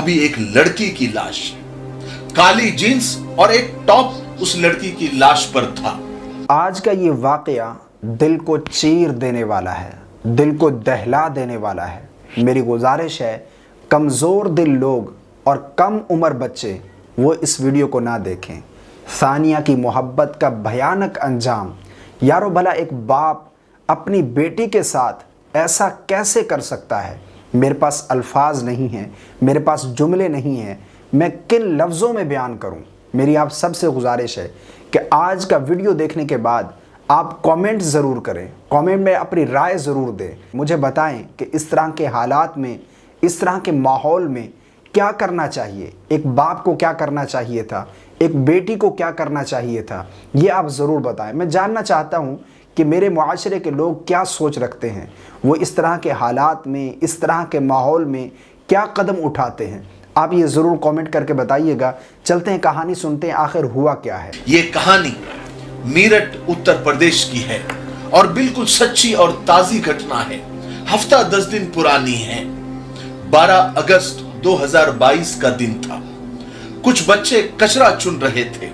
भी एक लड़की की लाश। काली जीन्स और एक टॉप उस लड़की की लाश पर था। आज का ये वाकया दिल को चीर देने वाला है, दिल को दहला देने वाला है। मेरी गुजारिश है, कमज़ोर दिल लोग और कम उम्र बच्चे वो इस वीडियो को ना देखें। सानिया की मोहब्बत का भयानक अंजाम। यारो भला एक बाप अपनी बेटी के साथ ऐसा कैसे कर सकता है? मेरे पास अल्फाज नहीं हैं, मेरे पास जुमले नहीं हैं, मैं किन लफ्ज़ों में बयान करूं? मेरी आप सबसे गुजारिश है कि आज का वीडियो देखने के बाद आप कमेंट ज़रूर करें, कमेंट में अपनी राय ज़रूर दें। मुझे बताएं कि इस तरह के हालात में, इस तरह के माहौल में क्या करना चाहिए, एक बाप को क्या करना चाहिए था, एक बेटी को क्या करना चाहिए था, ये आप ज़रूर बताएं। मैं जानना चाहता हूँ कि मेरे मुआशरे के लोग क्या सोच रखते हैं, वो इस तरह के हालात में, इस तरह के माहौल में क्या कदम उठाते हैं। आप ये ज़रूर कमेंट करके बताइएगा। चलते हैं, कहानी सुनते हैं, आखिर हुआ क्या है। ये कहानी मीरठ उत्तर प्रदेश की है और बिल्कुल सच्ची और ताज़ी घटना है। हफ्ता 10 दिन पुरानी है। 12 अगस्त 2022 का दिन था। कुछ बच्चे कचरा चुन रहे थे।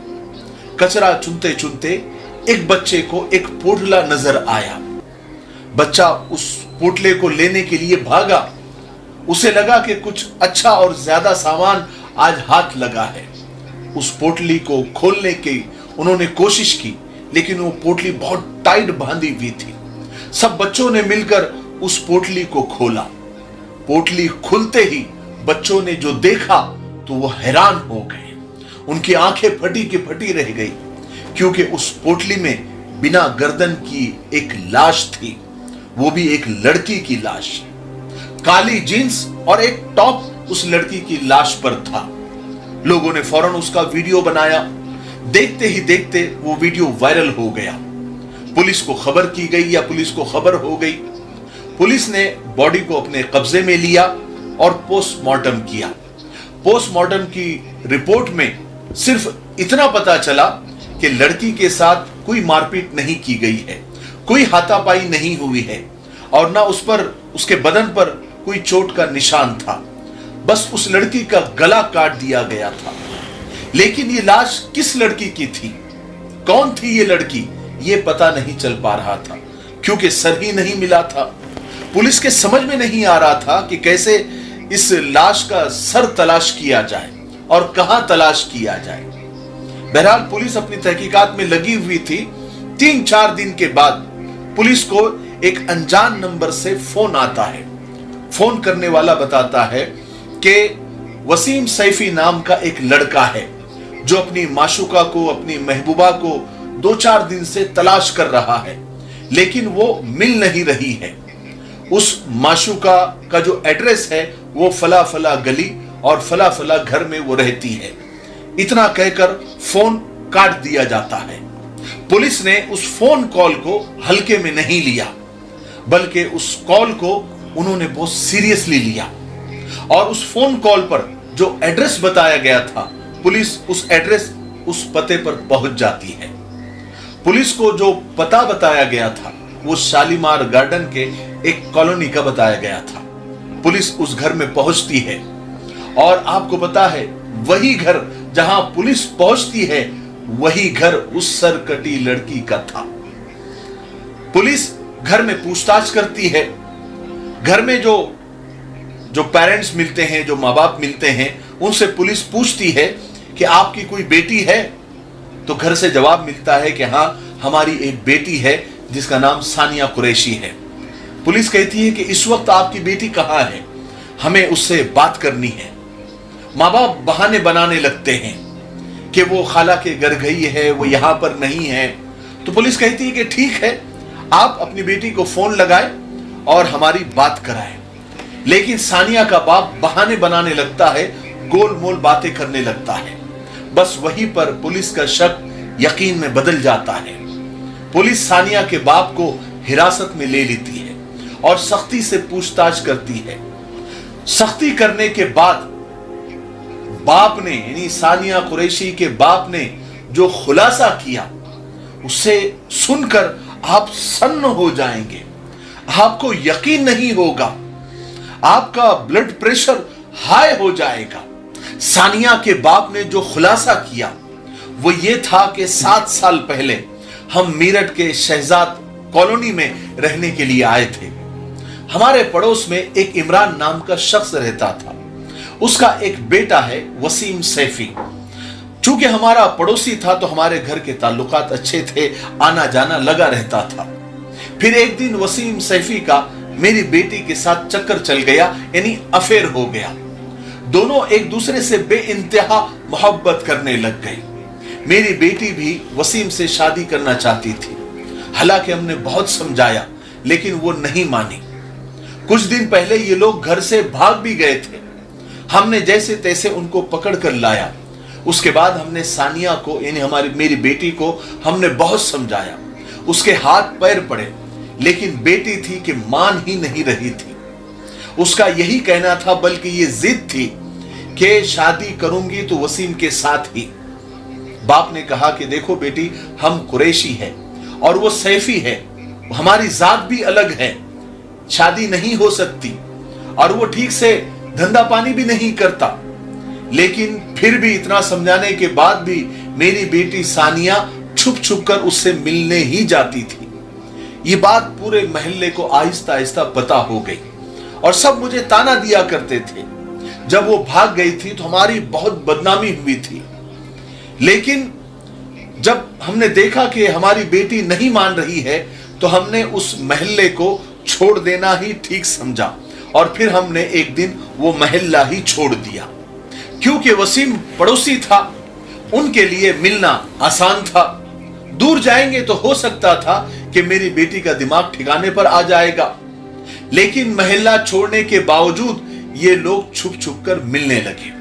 कचरा चुनते चुनते एक बच्चे को एक पोटला नजर आया। बच्चा उस पोटले को लेने के लिए भागा। उसे लगा कि कुछ अच्छा और ज्यादा सामान आज हाथ लगा है। उस पोटली को खोलने की उन्होंने कोशिश की, लेकिन वो पोटली बहुत टाइट बांधी हुई थी। सब बच्चों ने मिलकर उस पोटली को खोला। पोटली खुलते ही बच्चों ने जो देखा तो वो हैरान हो गए। उनकी आंखें फटी की फटी रह गई, क्योंकि उस पोटली में बिना गर्दन की एक लाश थी, वो भी एक लड़की की लाश। काली जीन्स और एक टॉप उस लड़की की लाश पर था। लोगों ने फौरन उसका वीडियो बनाया। देखते ही देखते वो वीडियो वायरल हो गया। पुलिस को खबर की गई या पुलिस को खबर हो गई। पुलिस ने बॉडी को अपने कब्जे में लिया और पोस्टमार्टम किया। पोस्टमार्टम की रिपोर्ट में सिर्फ इतना पता चला कि लड़की के साथ कोई मारपीट नहीं की गई है, कोई हाथापाई नहीं हुई है और ना उस पर, उसके बदन पर कोई चोट का निशान था। बस उस लड़की का गला काट दिया गया था। लेकिन ये लाश किस लड़की की थी, कौन थी ये लड़की, ये पता नहीं चल पा रहा था, क्योंकि सर ही नहीं मिला था। पुलिस के समझ में नहीं आ रहा था कि कैसे इस लाश का सर तलाश किया जाए और कहां तलाश किया जाए। बहरहाल पुलिस अपनी तहकीकात में लगी हुई थी। 3-4 दिन के बाद पुलिस को एक अनजान नंबर से फोन आता है। फोन करने वाला बताता है कि वसीम सैफी नाम का एक लड़का है जो अपनी माशूका को, अपनी महबूबा को 2-4 दिन से तलाश कर रहा है, लेकिन वो मिल नहीं रही है। उस माशूका का जो एड्रेस है वो फला फला गली और फला फला घर में वो रहती है। इतना कहकर फोन काट दिया जाता है। पुलिस ने उस फोन कॉल को हल्के में नहीं लिया, बल्कि उस कॉल को उन्होंने बहुत सीरियसली लिया और उस फोन कॉल पर जो एड्रेस बताया गया था, पुलिस उस एड्रेस, उस पते पर पहुंच जाती है। पुलिस को जो पता बताया गया था वो शालीमार गार्डन के एक कॉलोनी का बताया गया था। पुलिस उस घर में पहुंचती है और आपको पता है, वही घर जहां पुलिस पहुंचती है वही घर उस सरकटी लड़की का था। पुलिस घर में पूछताछ करती है। घर में जो पेरेंट्स मिलते हैं, जो माँ बाप मिलते हैं, उनसे पुलिस पूछती है कि आपकी कोई बेटी है? तो घर से जवाब मिलता है कि हाँ, हमारी एक बेटी है जिसका नाम सानिया कुरैशी है। पुलिस कहती है कि इस वक्त आपकी बेटी कहाँ है, हमें उससे बात करनी है। माँ बाप बहाने बनाने लगते हैं कि वो खाला के घर गई है, वो यहां पर नहीं है। तो पुलिस कहती है कि ठीक है, आप अपनी बेटी को फोन लगाएं और हमारी बात कराएं। लेकिन सानिया का बाप बहाने बनाने लगता है, गोलमोल बातें करने लगता है। बस वहीं पर पुलिस का शक यकीन में बदल जाता है। पुलिस सानिया के बाप को हिरासत में ले लेती है और सख्ती से पूछताछ करती है। सख्ती करने के बाद बाप ने, यानी सानिया कुरैशी के बाप ने जो खुलासा किया, उसे सुनकर आप सन्न हो जाएंगे। आपको यकीन नहीं होगा, आपका ब्लड प्रेशर हाय हो जाएगा। सानिया के बाप ने जो खुलासा किया वो ये था कि 7 साल पहले हम मीरठ के शहजाद कॉलोनी में रहने के लिए आए थे। हमारे पड़ोस में एक इमरान नाम का शख्स रहता था। उसका एक बेटा है वसीम सैफी। चूंकि हमारा पड़ोसी था तो हमारे घर के ताल्लुकात अच्छे थे, आना जाना लगा रहता था। फिर एक दिन वसीम सैफी का मेरी बेटी के साथ चक्कर चल गया, यानी अफेयर हो गया। दोनों एक दूसरे से बेइंतहा मोहब्बत करने लग गए। मेरी बेटी भी वसीम से शादी करना चाहती थी। हालांकि हमने बहुत समझाया लेकिन वो नहीं मानी। कुछ दिन पहले ये लोग घर से भाग भी गए थे। हमने जैसे तैसे उनको पकड़ कर लाया। उसके बाद हमने सानिया को, यानी मेरी बेटी को हमने बहुत समझाया। उसके हाथ पैर पड़े लेकिन बेटी थी कि मान ही नहीं रही थी। उसका यही कहना था, बल्कि ये जिद थी कि शादी करूंगी तो वसीम के साथ ही। बाप ने कहा कि देखो बेटी, हम कुरैशी हैं और वो सैफी है, हमारी जात भी अलग है, शादी नहीं हो सकती और वो ठीक से धंधा पानी भी नहीं करता। लेकिन फिर भी इतना समझाने के बाद भी मेरी बेटी सानिया छुप छुप कर उससे मिलने ही जाती थी। ये बात पूरे महल्ले को आहिस्ता आहिस्ता पता हो गई और सब मुझे ताना दिया करते थे। जब वो भाग गई थी तो हमारी बहुत बदनामी हुई थी। लेकिन जब हमने देखा कि हमारी बेटी नहीं मान रही है तो हमने उस महल्ले को छोड़ देना ही ठीक समझा और फिर हमने एक दिन वो महल्ला ही छोड़ दिया। क्योंकि वसीम पड़ोसी था, उनके लिए मिलना आसान था। दूर जाएंगे तो हो सकता था कि मेरी बेटी का दिमाग ठिकाने पर आ जाएगा। लेकिन महल्ला छोड़ने के बावजूद ये लोग छुप छुप कर मिलने लगे।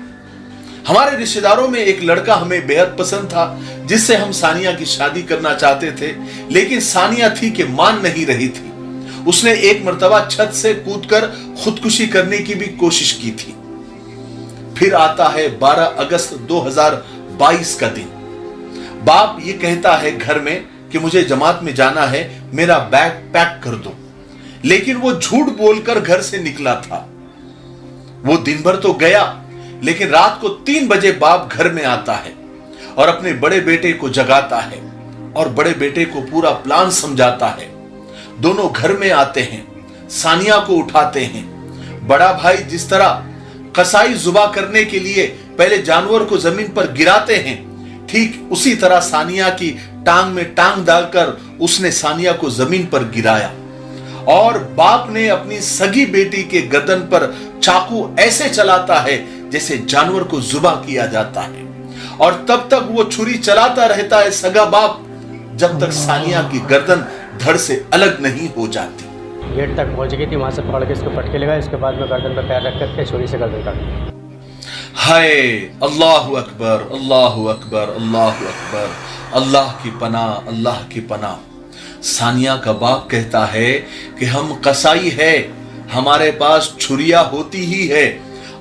हमारे रिश्तेदारों में एक लड़का हमें बेहद पसंद था, जिससे हम सानिया की शादी करना चाहते थे। लेकिन सानिया थी कि मान नहीं रही थी। उसने एक मर्तबा छत से कूदकर खुदकुशी करने की भी कोशिश की थी। फिर आता है 12 अगस्त 2022 का दिन। बाप ये कहता है घर में कि मुझे जमात में जाना है, मेरा बैग पैक कर दो। लेकिन वो झूठ बोलकर घर से निकला था। वो दिन भर तो गया, लेकिन रात को 3 बजे बाप घर में आता है और अपने बड़े बेटे को जगाता है और बड़े बेटे को पूरा प्लान समझाता है। दोनों घर में आते हैं, सानिया को उठाते हैं। बड़ा भाई जिस तरह कसाई जुबा करने के लिए पहले जानवर को जमीन पर गिराते हैं, ठीक उसी तरह सानिया की टांग में टांग डालकर उसने सानिया को जमीन पर गिराया और बाप ने अपनी सगी बेटी के गर्दन पर चाकू ऐसे चलाता है जैसे जानवर को जुबा किया जाता है। और तब तक वो छुरी चलाता रहता है सगा बाप, जब तक सानिया की गर्दन धड़ से अलग नहीं हो जाती। गेट तक पहुंच गई थी, वहां से पकड़ के इसको पटके लगा। इसके बाद में गर्दन पर पैर रख करके छुरी से गर्दन काट दी। हाय अल्लाह अकबर, अल्लाह अकबर, अल्लाह अकबर, अल्लाह की पनाह, अल्लाह की पनाह। सानिया का बाप कहता है कि हम कसाई है, हमारे पास छुरिया होती ही है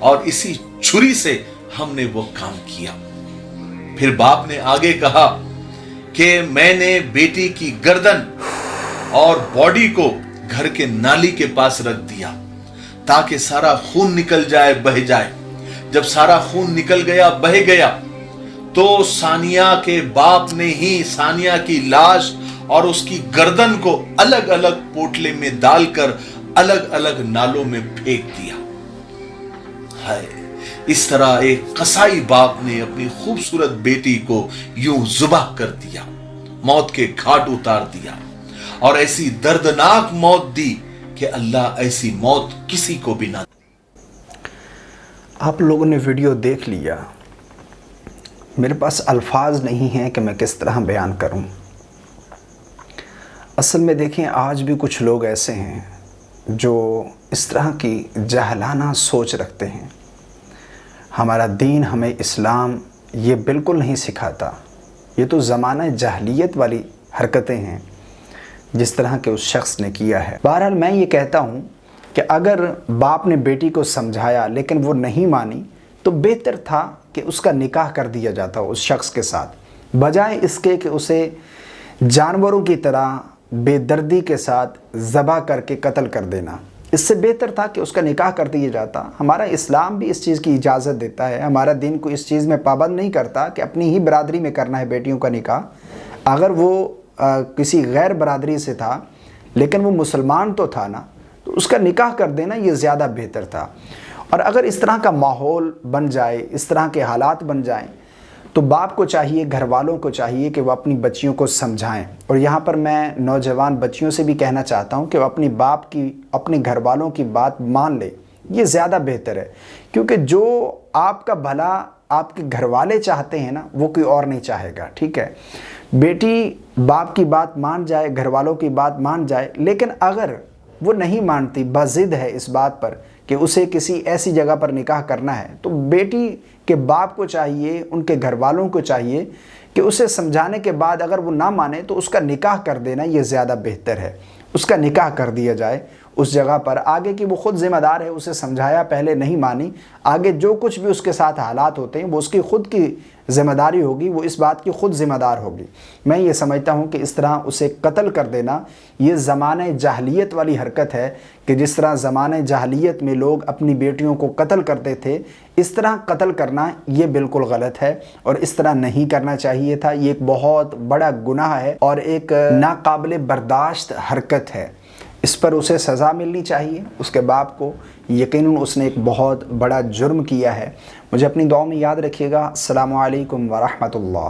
और इसी छुरी से हमने वो काम किया। फिर बाप ने आगे कहा कि मैंने बेटी की गर्दन और बॉडी को घर के नाली के पास रख दिया ताकि सारा खून निकल जाए, बह जाए। जब सारा खून निकल गया, बह गया, तो सानिया के बाप ने ही सानिया की लाश और उसकी गर्दन को अलग अलग पोटले में डालकर अलग अलग नालों में फेंक दिया। हाय, इस तरह एक कसाई बाप ने अपनी खूबसूरत बेटी को यूं जुबाह कर दिया, मौत के घाट उतार दिया और ऐसी दर्दनाक मौत दी कि अल्लाह ऐसी मौत किसी को भी ना। आप लोगों ने वीडियो देख लिया। मेरे पास अल्फाज नहीं हैं कि मैं किस तरह बयान करूं। असल में देखें, आज भी कुछ लोग ऐसे हैं जो इस तरह की जहलाना सोच रखते हैं। हमारा दीन, हमें इस्लाम ये बिल्कुल नहीं सिखाता। ये तो ज़माना जहलियत वाली हरकतें हैं जिस तरह के उस शख्स ने किया है। बहरहाल मैं ये कहता हूँ कि अगर बाप ने बेटी को समझाया लेकिन वो नहीं मानी तो बेहतर था कि उसका निकाह कर दिया जाता उस शख्स के साथ, बजाय इसके कि उसे जानवरों की तरह बेदर्दी के साथ ज़बह करके कत्ल कर देना। اس سے بہتر تھا کہ اس کا نکاح کر دیا جاتا۔ ہمارا اسلام بھی اس چیز کی اجازت دیتا ہے، ہمارا دین کو اس چیز میں پابند نہیں کرتا کہ اپنی ہی برادری میں کرنا ہے بیٹیوں کا نکاح۔ اگر وہ کسی غیر برادری سے تھا لیکن وہ مسلمان تو تھا نا، تو اس کا نکاح کر دینا یہ زیادہ بہتر تھا۔ اور اگر اس طرح کا ماحول بن جائے، اس طرح کے حالات بن جائیں، تو باپ کو چاہیے، گھر والوں کو چاہیے کہ وہ اپنی بچیوں کو سمجھائیں۔ اور یہاں پر میں نوجوان بچیوں سے بھی کہنا چاہتا ہوں کہ وہ اپنی باپ کی، اپنے گھر والوں کی بات مان لے، یہ زیادہ بہتر ہے، کیونکہ جو آپ کا بھلا آپ کے گھر والے چاہتے ہیں نا، وہ کوئی اور نہیں چاہے گا، ٹھیک ہے۔ بیٹی باپ کی بات مان جائے، گھر والوں کی بات مان جائے، لیکن اگر وہ نہیں مانتی، بضد ہے اس بات پر کہ اسے کسی ایسی جگہ پر نکاح کرنا ہے، تو بیٹی کے باپ کو چاہیے، ان کے گھر والوں کو چاہیے کہ اسے سمجھانے کے بعد اگر وہ نہ مانے تو اس کا نکاح کر دینا یہ زیادہ بہتر ہے۔ اس کا نکاح کر دیا جائے اس جگہ پر، آگے کی وہ خود ذمہ دار ہے، اسے سمجھایا، پہلے نہیں مانی، آگے جو کچھ بھی اس کے ساتھ حالات ہوتے ہیں وہ اس کی خود کی ذمہ داری ہوگی، وہ اس بات کی خود ذمہ دار ہوگی۔ میں یہ سمجھتا ہوں کہ اس طرح اسے قتل کر دینا یہ زمانہ جاہلیت والی حرکت ہے، کہ جس طرح زمانہ جاہلیت میں لوگ اپنی بیٹیوں کو قتل کرتے تھے، اس طرح قتل کرنا یہ بالکل غلط ہے اور اس طرح نہیں کرنا چاہیے تھا۔ یہ ایک بہت بڑا گناہ ہے اور ایک ناقابل برداشت حرکت ہے، اس پر اسے سزا ملنی چاہیے، اس کے باپ کو۔ یقیناً اس نے ایک بہت بڑا جرم کیا ہے۔ مجھے اپنی دعاؤں میں یاد رکھیے گا۔ السلام علیکم ورحمۃ اللہ۔